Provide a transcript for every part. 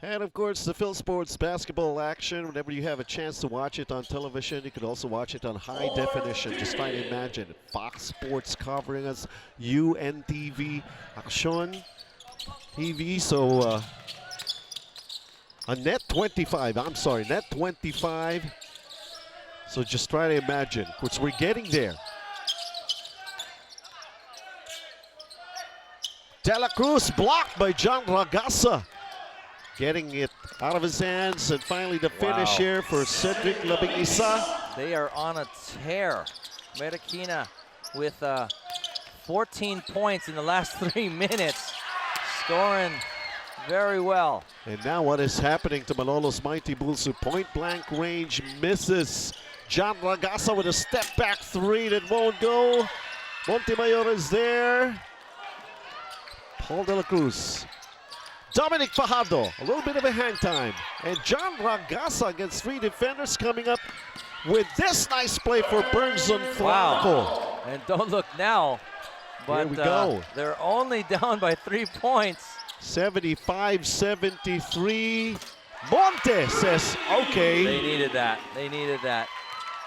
And of course, the Filsports basketball action, whenever you have a chance to watch it on television, you can also watch it on high definition. Just try to imagine Fox Sports covering us, UNTV, Action TV. So a net 25, I'm sorry, net 25. So just try to imagine, which we're getting there. De La Cruz blocked by John Ragasa. Getting it out of his hands, and finally the finish here for Cedric Labing-Isa. They are on a tear. Marikina with 14 points in the last 3 minutes, scoring very well. And now what is happening to Malolos' mighty Bulsu? Point blank range misses. John Ragasa with a step back three that won't go. Montemayor is there. Paul De La Cruz. Dominic Fajardo, a little bit of a hang time. And John Ragasa against 3 defenders coming up with this nice play for Burns and Franco. Wow. And don't look now, but here we go. They're only down by 3 points. 75-73. Monte says, okay. They needed that. They needed that.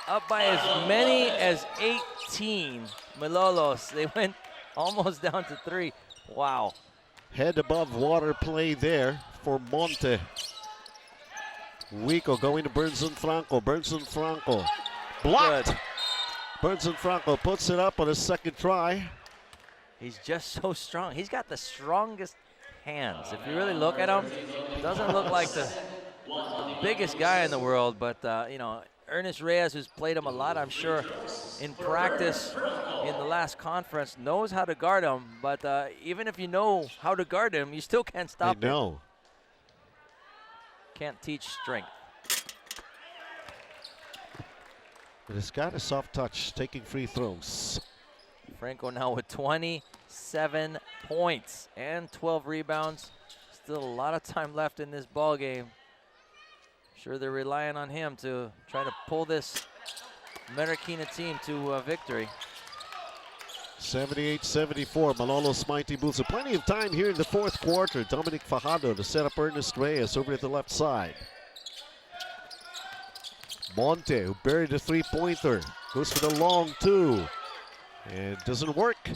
Up by as many as 18. Malolos, they went almost down to 3. Wow. Head above water play there for Monte. Wico going to Burns and Franco. Burns and Franco blocked. Good. Burns and Franco puts it up on his second try. He's just so strong. He's got the strongest hands. If you really look at him, doesn't look like the biggest guy in the world, but you know, Ernest Reyes, who's played him a lot, I'm sure, in practice in the last conference, knows how to guard him. But even if you know how to guard him, you still can't stop him. I know. Can't teach strength. But he's got a soft touch, taking free throws. Franco now with 27 points and 12 rebounds. Still a lot of time left in this ball game. Sure, they're relying on him to try to pull this Marikina team to victory. 78-74, Malolos' mighty Bulsu. Plenty of time here in the fourth quarter. Dominic Fajardo to set up Ernest Reyes over at the left side. Monte, who buried a three-pointer, goes for the long two. And doesn't work.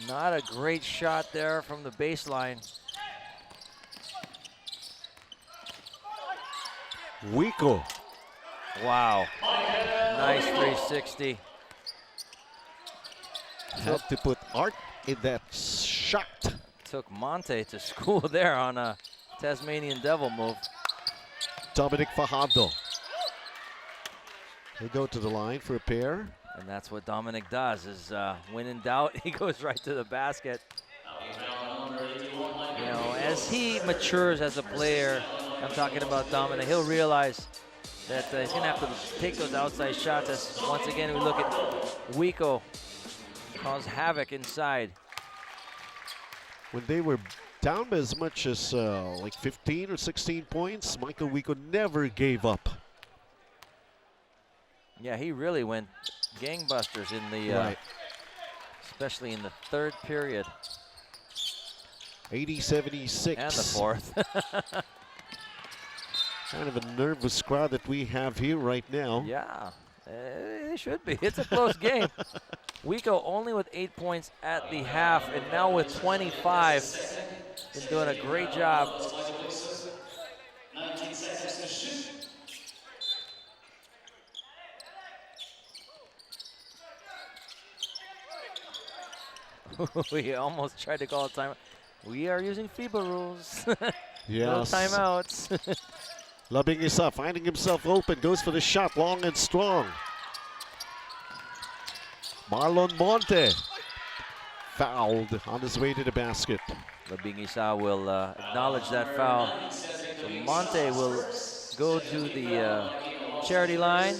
Not a great shot there from the baseline. Wico. Wow. Nice 360. Had to put art in that shot. Took Monte to school there on a Tasmanian Devil move. Dominic Fajardo. They go to the line for a pair. And that's what Dominic does, is when in doubt, he goes right to the basket. You know, as he matures as a player, I'm talking about Dominic, he'll realize that he's going to have to take those outside shots. As once again, we look at Wico, cause havoc inside. When they were down by as much as like 15 or 16 points, Michael Wico never gave up. Yeah, he really went gangbusters in the, especially in the third period. 80-76. And the fourth. Kind of a nervous crowd that we have here right now. Yeah, it should be. It's a close game. Wico only with 8 points at the half, and now with 25. Been doing a great job. We almost tried to call a timeout. We are using FIBA rules. Yes. No timeouts. Labing-Isa finding himself open, goes for the shot, long and strong. Marlon Monte fouled on his way to the basket. Labing-Isa will acknowledge that foul. So Monte will go to the charity line.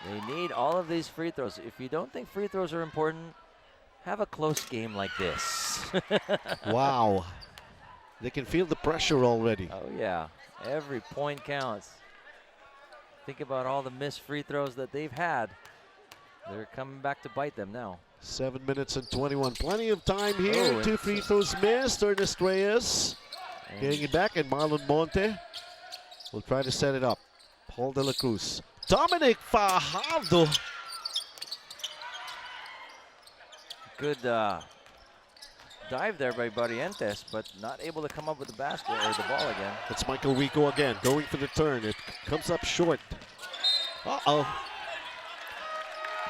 They need all of these free throws. If you don't think free throws are important, have a close game like this. Wow. They can feel the pressure already. Oh, yeah. Every point counts. Think about all the missed free throws that they've had. They're coming back to bite them now. 7 minutes and 21. Plenty of time here. 2 free throws missed. Ernest Reyes getting it back, and Marlon Monte will try to set it up. Paul De La Cruz. Dominic Fajardo. Good dive there by Barrientos, but not able to come up with the basket or the ball again. It's Michael Rico again, going for the turn. It comes up short. Uh-oh.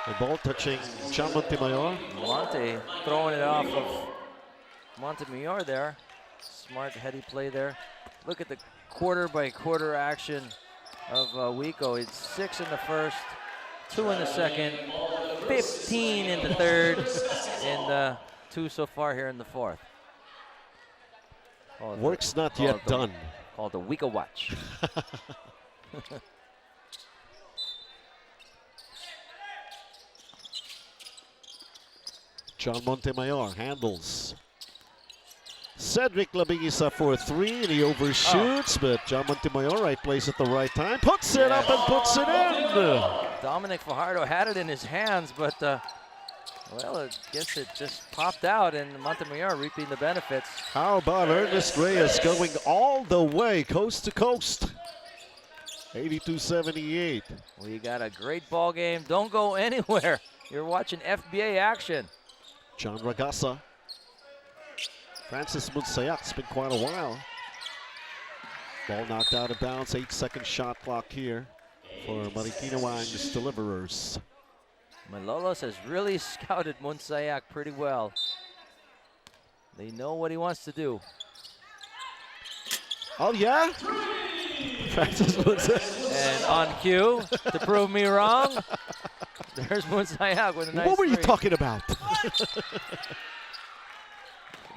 The ball touching John Montemayor. Monte throwing it off of Montemayor there. Smart, heady play there. Look at the quarter-by-quarter action of Wico. It's 6 in the first, 2 in the second, 15 in the third, and 2 so far here in the fourth. Work's not yet done. Called the Wico Watch. John Montemayor handles. Cedric Labingisa for 3, and he overshoots, but John Montemayor, right place at the right time, puts it up and puts it in. Dominic Fajardo had it in his hands, but well, I guess it just popped out, and Montemayor reaping the benefits. How about Ernest Reyes going all the way, coast to coast? 82-78. We got a great ball game. Don't go anywhere. You're watching FBA action. John Ragasa. Francis Munsayak. It's been quite a while. Ball knocked out of bounds. 8-second shot clock here for Marikina Wangs deliverers. Malolos has really scouted Munsayak pretty well. They know what he wants to do. Oh, yeah? Francis Munsayak. And on cue, to prove me wrong, there's Munsayak with a nice What were you three. talking about?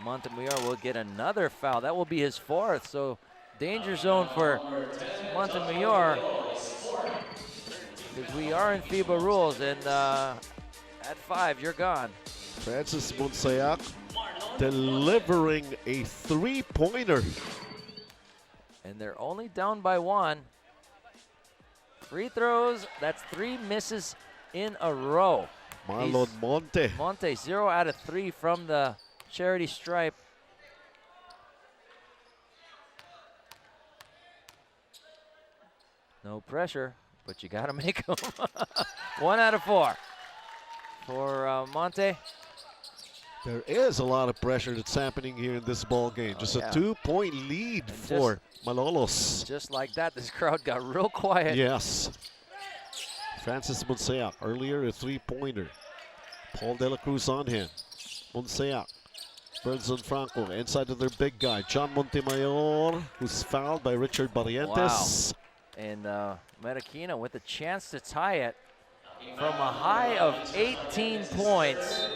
Montemayor will get another foul. That will be his 4th, so danger zone for Montemayor. Because we are in FIBA rules, and at 5, you're gone. Francis Munsayak delivering a 3-pointer. And they're only down by 1. Free throws, that's 3 misses in a row. Marlon Monte. Monte, 0 out of 3 from the charity stripe. No pressure, but you gotta make them. 1 out of 4 for Monte. There is a lot of pressure that's happening here in this ball game. Just a 2-point lead for Malolos. Just like that, this crowd got real quiet. Yes. Francis Munsayak, earlier a 3-pointer. Paul De La Cruz on him. Munsayak burns on Franco, inside of their big guy, John Montemayor, who's fouled by Richard Barrientos. Wow. And Marikina with a chance to tie it from a high of 18 points.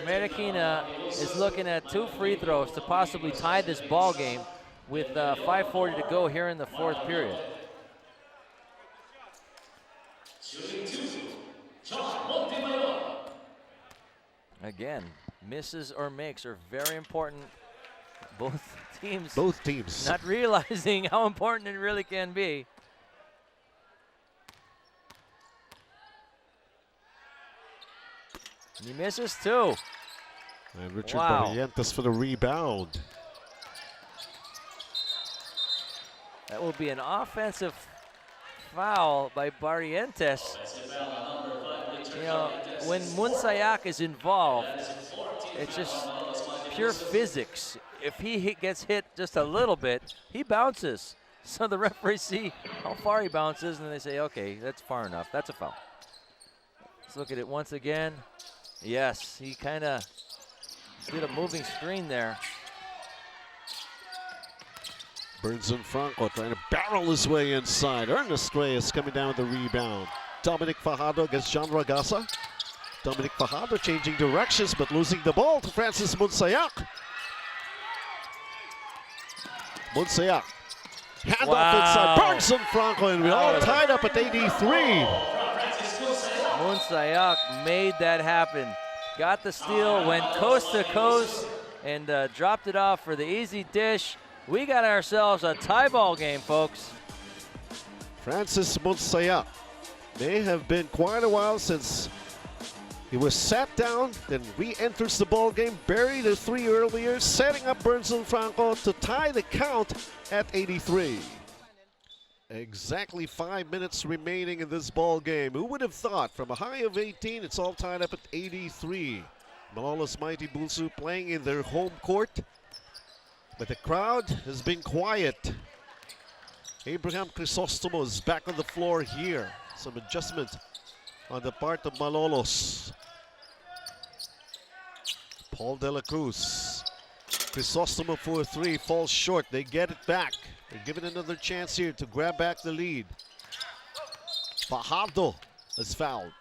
Marikina is looking at 2 free throws to possibly tie this ball game with 5:40 to go here in the 4th period. Again, misses or makes are very important. Both teams not realizing how important it really can be. And he misses 2. And Richard Barrientos for the rebound. That will be an offensive foul by Barrientos. You know, when Munsayak is involved, it's just pure physics. If he gets hit just a little bit, he bounces. So the referees see how far he bounces, and they say, okay, that's far enough. That's a foul. Let's look at it once again. Yes, he kind of did a moving screen there. Burns and Franco trying to barrel his way inside. Ernest Reyes coming down with the rebound. Dominic Fajardo against John Ragasa. Dominic Fajardo changing directions but losing the ball to Francis Munsayak. Munsayak. Hand off inside. Burns and Franco, and we all tied up at 83. Munsayak made that happen. Got the steal, went coast to coast, and dropped it off for the easy dish. We got ourselves a tie ball game, folks. Francis Munsayak. May have been quite a while since He was sat down, then re-enters the ball game, buried a 3 earlier, setting up Bulsu Franco to tie the count at 83. Exactly 5 minutes remaining in this ball game. Who would have thought? From a high of 18, it's all tied up at 83. Malolos Mighty Bulsu playing in their home court, but the crowd has been quiet. Abraham Crisostomo is back on the floor here. Some adjustment on the part of Malolos. Paul De La Cruz. Crisostomo for a 3, falls short. They get it back. They're given another chance here to grab back the lead. Fajardo is fouled.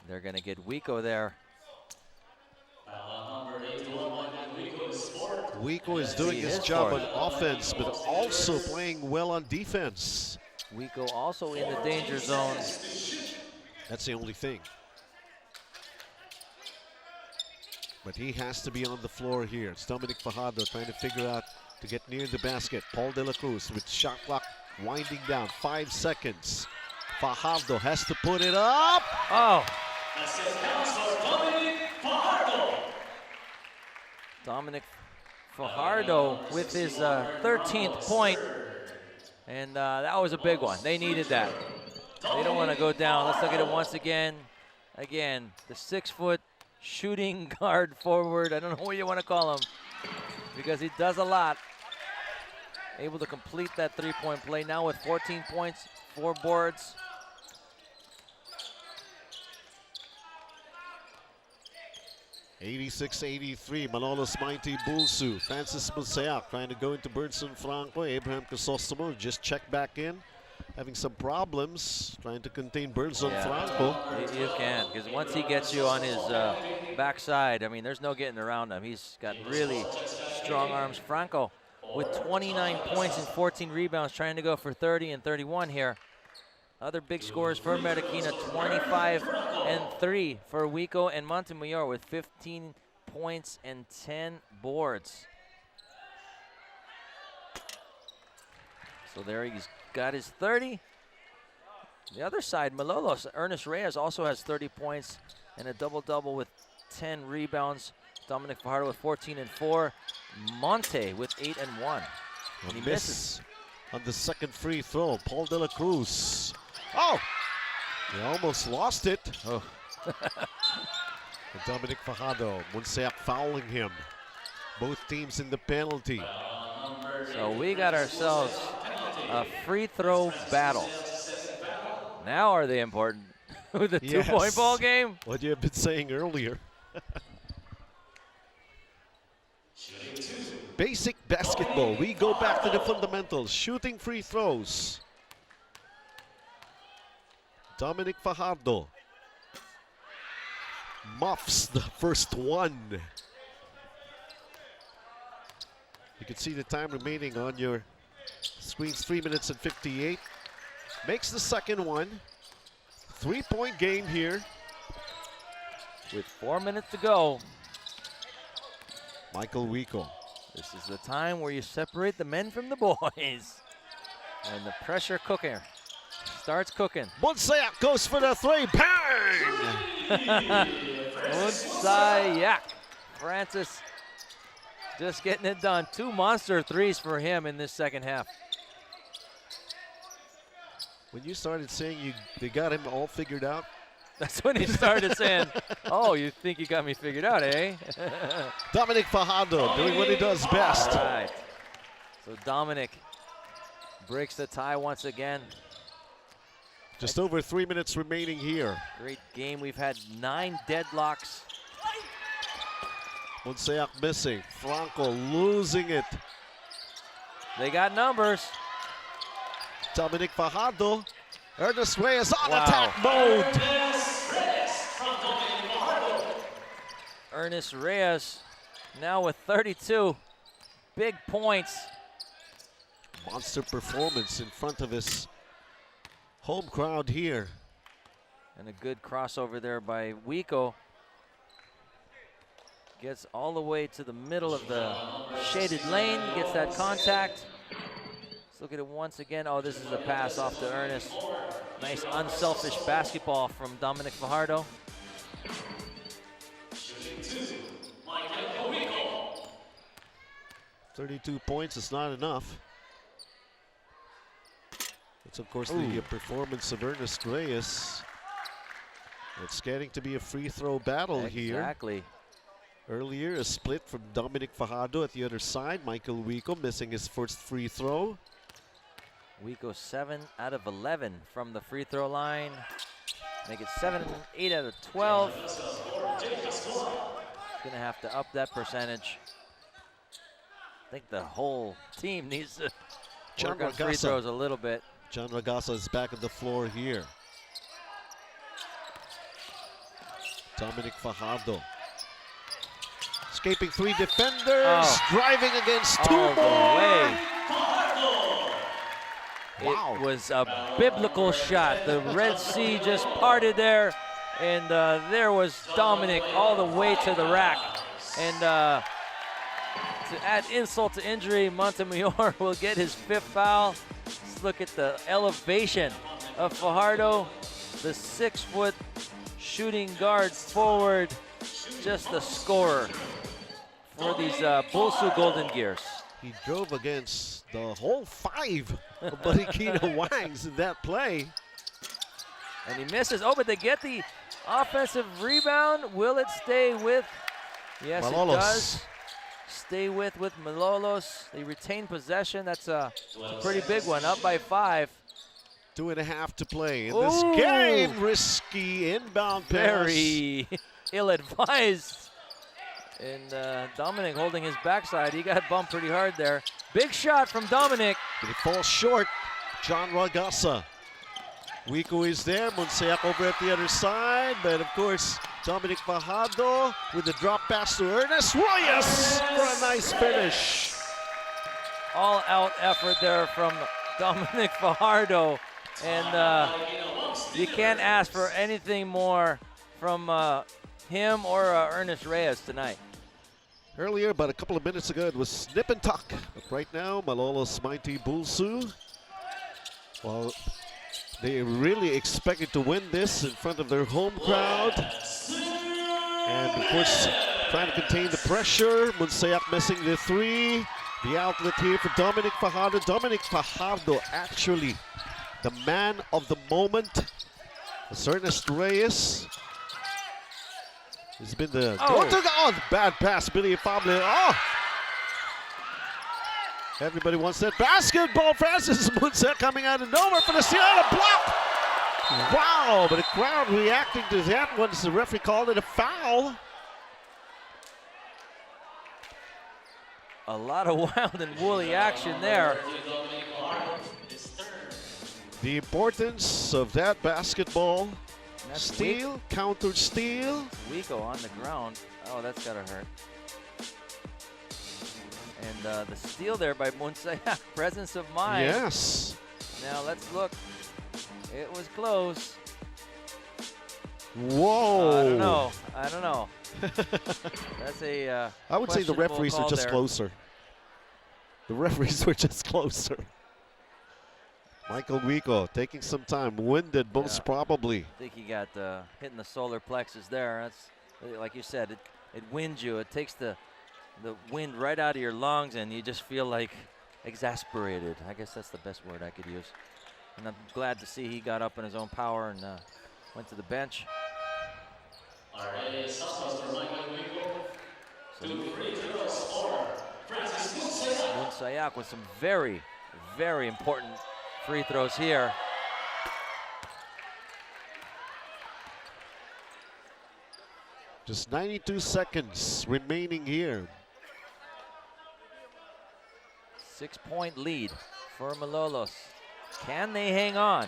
They're going to get Wico there. Wico is doing his job on offense, but also playing well on defense. Wico also in the danger zone. That's the only thing. But he has to be on the floor here. It's Dominic Fajardo trying to figure out to get near the basket. Paul De La Cruz with shot clock winding down. 5 seconds. Fajardo has to put it up. Oh. Dominic Fajardo with his 13th point. And that was a big one. They needed that. They don't want to go down. Let's look at it once again. Again, the 6-foot shooting guard forward. I don't know what you want to call him because he does a lot. Able to complete that 3-point play now with 14 points, 4 boards. '86-'83, Malolos Mighty Bulsu. Francis Musayak trying to go into Bulsu Franco. Abraham Crisostomo just checked back in. Having some problems trying to contain Bulsu Franco. You can, because once he gets you on his backside, I mean, there's no getting around him. He's got really strong arms. Franco with 29 points and 14 rebounds, trying to go for 30 and 31 here. Other big scores for Marikina, 25 and 3 for Wico and Montemayor with 15 points and 10 boards. So there he's got his 30. The other side, Malolos, Ernest Reyes also has 30 points and a double-double with 10 rebounds. Dominic Fajardo with 14 and 4. Monte with 8 and 1. And he misses on the second free throw. Paul De La Cruz. Oh! He almost lost it. Oh. Dominic Fajardo, Munseak fouling him. Both teams in the penalty. So we got ourselves a free throw battle. Now are they important? With a 2-point ball game? What you have been saying earlier. Basic basketball. We go back to the fundamentals. Shooting free throws. Dominic Fajardo muffs the first one. You can see the time remaining on your screens, 3 minutes and 58. Makes the second one. 3-point game here. With 4 minutes to go. Michael Wico. This is the time where you separate the men from the boys. And the pressure cooker starts cooking. Munsayak goes for the 3. Bang! Munsayak. Francis just getting it done. 2 monster threes for him in this second half. When you started saying they got him all figured out, that's when he started saying, oh, you think you got me figured out, eh? Dominic Fajardo doing what he does best. All right. So Dominic breaks the tie once again. Just over 3 minutes remaining here. Great game. We've had 9 deadlocks. Munsayak missing. Franco losing it. They got numbers. Dominic Fajardo. Ernest Reyes on attack mode. Ernest Reyes now with 32 big points. Monster performance in front of his home crowd here. And a good crossover there by Wico. Gets all the way to the middle of the shaded lane, gets that contact. Let's look at it once again. Oh, this is a pass off to Ernest. Nice unselfish basketball from Dominic Fajardo. "32 points is not enough." It's of course the performance of Ernest Reyes. It's getting to be a free throw battle here. Exactly. Earlier, a split from Dominic Fajardo at the other side. Michael Wico missing his first free throw. Wico 7 out of 11 from the free throw line. Make it 8 out of 12. Gonna have to up that percentage. I think the whole team needs to work on free throws a little bit. John Ragasa is back on the floor here. Dominic Fajardo. Escaping 3 defenders, driving against 2 more. Wow. It was a biblical shot. The Red Sea just parted there, and there was Dominic all the way to the rack. And to add insult to injury, Montemayor will get his 5th foul. Let's look at the elevation of Fajardo, the 6-foot shooting guard forward, just a scorer for these Bulsu Golden Gears. He drove against the whole 5 of Marikina Wangs in that play. And he misses. Oh, but they get the offensive rebound. Will it stay with? Yes, Malolos. It does. Stay with Malolos. They retain possession. That's a pretty big one, up by 5. 2.5 to play in this game. Risky inbound pass. Very ill-advised. And Dominic holding his backside. He got bumped pretty hard there. Big shot from Dominic. But it falls short. John Ragasa. Wico is there. Monseac over at the other side. But of course, Dominic Fajardo with the drop pass to Ernest Reyes for a nice finish. All-out effort there from Dominic Fajardo. And you can't ask for anything more from him or Ernest Reyes tonight. Earlier, about a couple of minutes ago, it was snip and tuck. But right now, Malolos mighty Bulsu. Well, they really expected to win this in front of their home crowd. And of course, trying to contain the pressure. Monseac missing the 3. The outlet here for Dominic Fajardo. Dominic Fajardo actually the man of the moment. It's Ernest Reyes. He's been the bad pass, Billy Fable. Everybody wants that basketball. Francis Munset coming out of nowhere for the steal and a block. Wow, but the crowd reacting to that once the referee called it a foul. A lot of wild and woolly action there. The importance of that basketball. Steal, counter steal. Wico on the ground. Oh, that's gotta hurt. And the steal there by Monseac, presence of mind. Yes. Now let's look. It was close. Whoa. I don't know. That's a I would say the referees are just closer. The referees were just closer. Michael Wico taking some time, winded most probably. I think he got hitting the solar plexus there. That's like you said, it winds you. It takes the wind right out of your lungs, and you just feel like exasperated. I guess that's the best word I could use. And I'm glad to see he got up in his own power and went to the bench. Monseac with some very, very important free throws here. Just 92 seconds remaining here. 6-point lead for Malolos. Can they hang on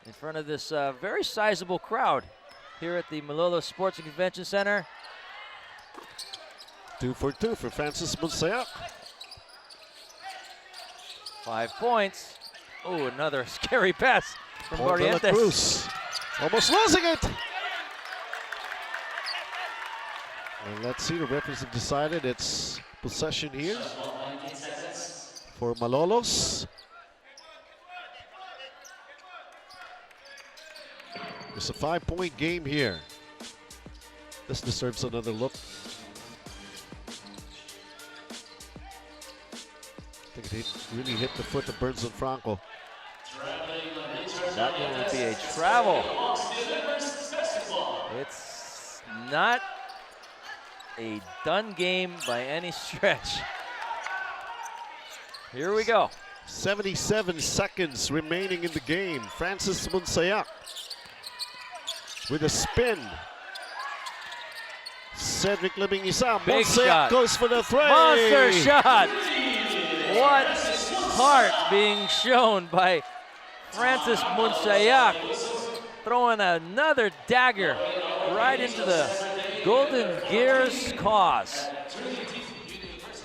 in front of this very sizable crowd here at the Malolos Sports and Convention Center? 2 for 2 for Francis Monseac. 5 points. Oh, another scary pass from Barrientos. Cruz almost losing it. And let's see, the referees have decided it's possession here for Malolos. It's a 5-point game here. This deserves another look. I think it really hit the foot of Burns and Franco. That one would be a travel. It's not a done game by any stretch. Here we go. 77 seconds remaining in the game. Francis Munsayak with a spin. Cedric Libing-Isa. Big Munsayak shot. goes for the three. Monster shot. What heart being shown by Francis Munsayak, throwing another dagger right into the Golden Gears cause.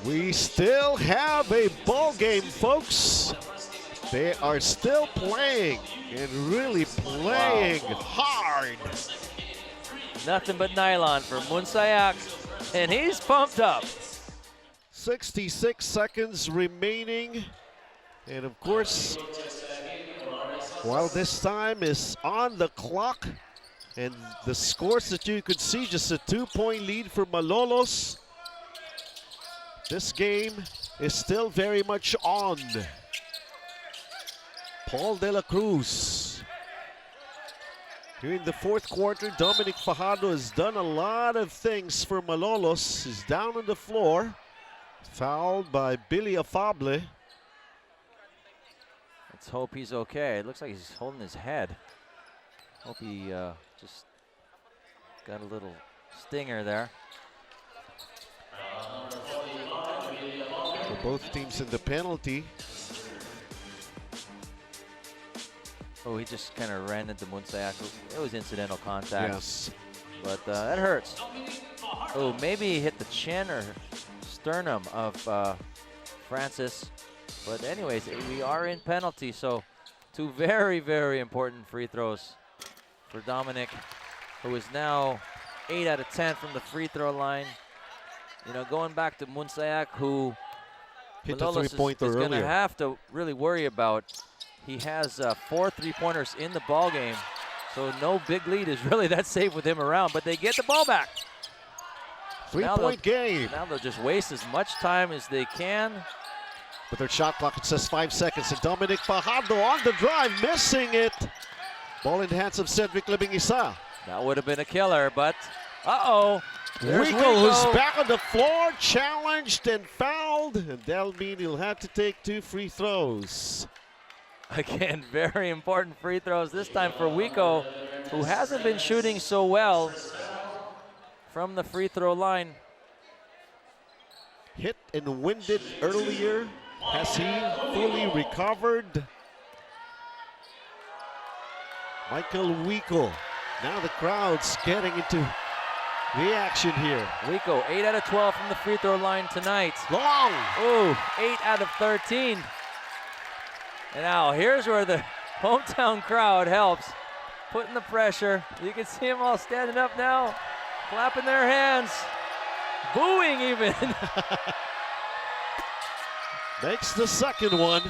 We still have a ball game, folks. They are still playing and really playing hard. Nothing but nylon for Munsayak, and he's pumped up. 66 seconds remaining. And of course, while this time is on the clock, and the scores that you could see, just a 2-point lead for Malolos. This game is still very much on. Paul De La Cruz. Here in the fourth quarter, Dominic Fajardo has done a lot of things for Malolos. He's down on the floor, fouled by Billy Afable. Let's hope he's okay. It looks like he's holding his head. Hope he just got a little stinger there. For both teams in the penalty. Oh, he just kind of ran into Munsayak. It was incidental contact. Yes. But that hurts. Oh, maybe he hit the chin or sternum of Francis. But anyways, we are in penalty, so two very, very important free throws for Dominic, who is now 8 out of 10 from the free throw line. You know, going back to Munsayak, who Hit the Malolos three-pointer is going to earlier. have to really worry about. He has 4 3-pointers in the ball game, so no big lead is really that safe with him around, but they get the ball back. 3-point game. Now they'll just waste as much time as they can. With their shot clock, it says 5 seconds. And Dominic Fajardo on the drive, missing it. Ball in the hands of Cedric Libing-Isa. That would have been a killer, but uh-oh. There's Rico, who's back on the floor, challenged and fouled. And that'll mean he'll have to take 2 free throws. Again, very important free throws, this time for Wico, who hasn't been shooting so well from the free throw line. Hit and winded earlier. Has he fully recovered? Michael Wico. Now the crowd's getting into the action here. Wico, 8 out of 12 from the free throw line tonight. Long. Oh, 8 out of 13. And now here's where the hometown crowd helps, putting the pressure. You can see them all standing up now, clapping their hands, booing even. Makes the second one.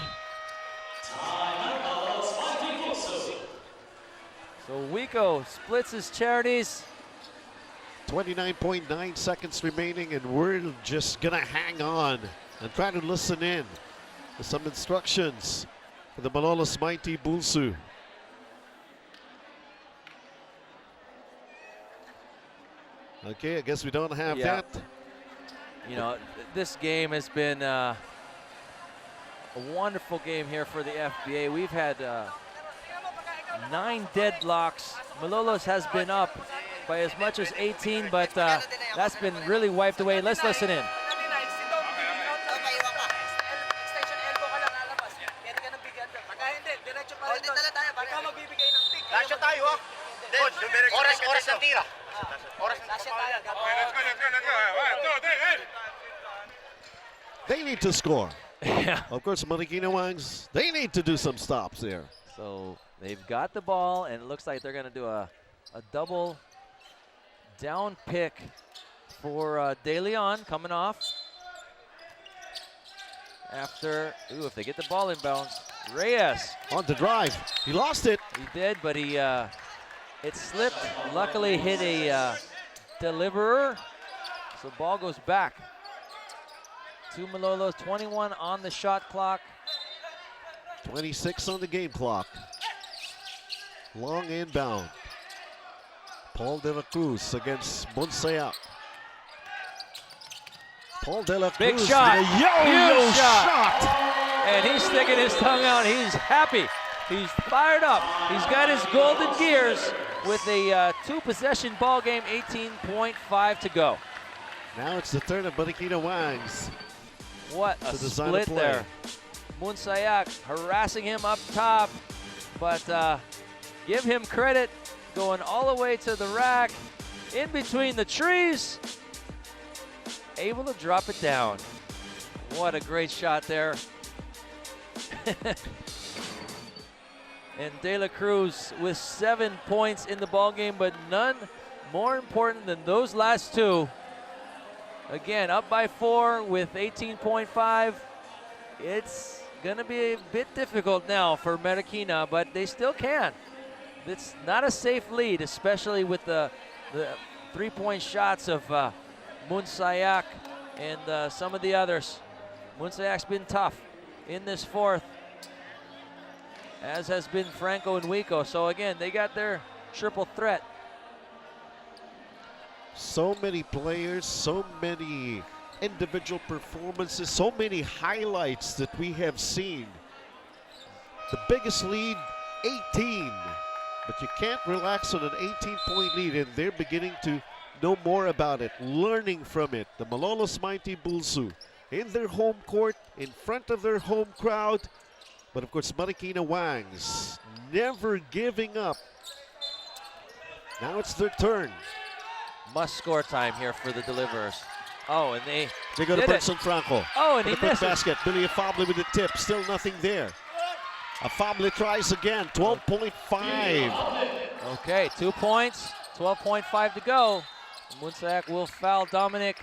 So Wico splits his charities. 29.9 seconds remaining, and we're just gonna hang on and try to listen in to some instructions for the Malolos mighty Bulsu. Okay, I guess we don't have that. You know, this game has been a wonderful game here for the FBA. We've had 9 deadlocks. Malolos has been up by as much as 18, but that's been really wiped away. Let's listen in. They need to score. Yeah. Of course, Marikina Wangs, they need to do some stops there. So they've got the ball, and it looks like they're going to do a double down pick for De Leon coming off. After, if they get the ball inbounds, Reyes. On the drive, he lost it. He did, but it slipped. Luckily hit a deliverer. So ball goes back to Malolos. 21 on the shot clock. 26 on the game clock. Long inbound. Paul De La Cruz against Bonsayak. Paul De La Cruz. Big shot. With a yo-yo shot. And he's sticking his tongue out. He's happy. He's fired up. He's got his golden gears with a two-possession ball game, 18.5 to go. Now it's the turn of Marikina Wangs. What a split there. Bonsayak harassing him up top, but give him credit, going all the way to the rack, in between the trees, able to drop it down. What a great shot there. And De La Cruz with 7 points in the ballgame, but none more important than those last two. Again, up by 4 with 18.5. It's going to be a bit difficult now for Marikina, but they still can. It's not a safe lead, especially with the 3-point shots of Bonsayak and some of the others. Bonsayak's been tough in this fourth, as has been Franco and Wico. So again, they got their triple threat. So many players, so many individual performances, so many highlights that we have seen. The biggest lead, 18. But you can't relax on an 18-point lead, and they're beginning to know more about it, learning from it. The Malolos Mighty Bulsu in their home court, in front of their home crowd. But of course, Marikina Wangs never giving up. Now it's their turn. Must score time here for the deliverers. Oh, and they go to did Bergson Franco. Oh, and he quick misses. basket. Billy Afable with the tip. Still nothing there. Afable tries again. 12.5. Okay, 2 points. 12.5 to go. Bonsayak will foul Dominic.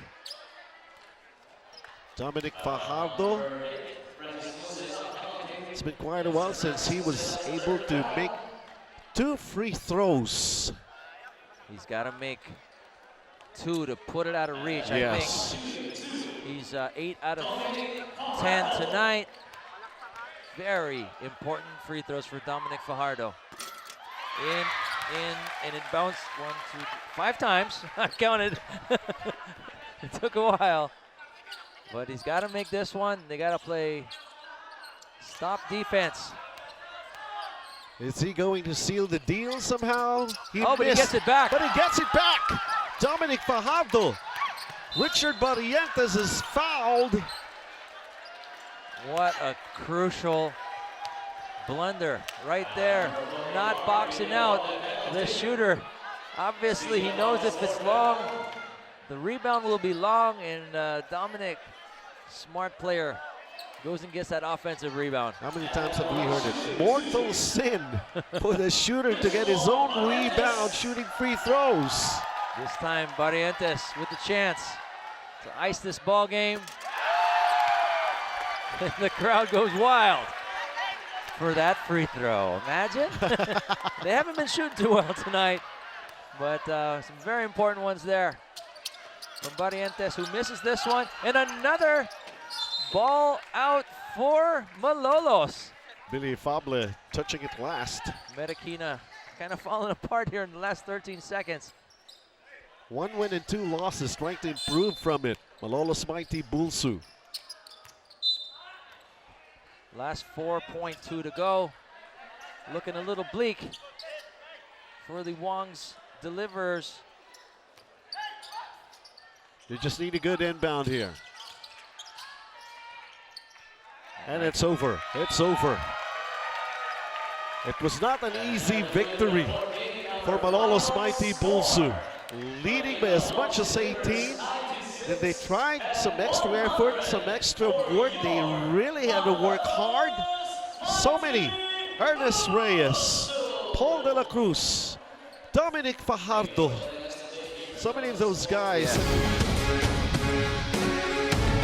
Dominic Fajardo. It's been quite a while since he was able to make 2 free throws. He's got to make 2 to put it out of reach. Yes. I think he's 8 out of 10 tonight. Very important free throws for Dominic Fajardo. In, and it bounced 1, 2, 5 times. I counted. It took a while. But he's got to make this one. They got to play stop defense. Is he going to seal the deal somehow? But he gets it back. But he gets it back. Dominic Fajardo. Richard Barrientos is fouled. What a crucial blunder right there. Not boxing out the shooter. Obviously, he knows if it's long, the rebound will be long, and Dominic, smart player, goes and gets that offensive rebound. How many times have we heard it? Mortal sin for the shooter to get his own rebound shooting free throws. This time, Barrientos with the chance to ice this ball game. The crowd goes wild for that free throw. Imagine. They haven't been shooting too well tonight, but some very important ones there from Barrientos, who misses this one, and another ball out for Malolos. Billy Afable touching it last. Marikina kind of falling apart here in the last 13 seconds. 1 win and 2 losses, trying to improve from it. Malolos Mighty Bulsu. Last 4.2 to go. Looking a little bleak for the Wangs deliverers. They just need a good inbound here. And it's over. It's over. It was not an easy victory for Malolos Mighty Bulsu. Leading by as much as 18. And they tried some extra effort, some extra work. They really had to work hard. So many. Ernest Reyes, Paul De La Cruz, Dominic Fajardo. So many of those guys.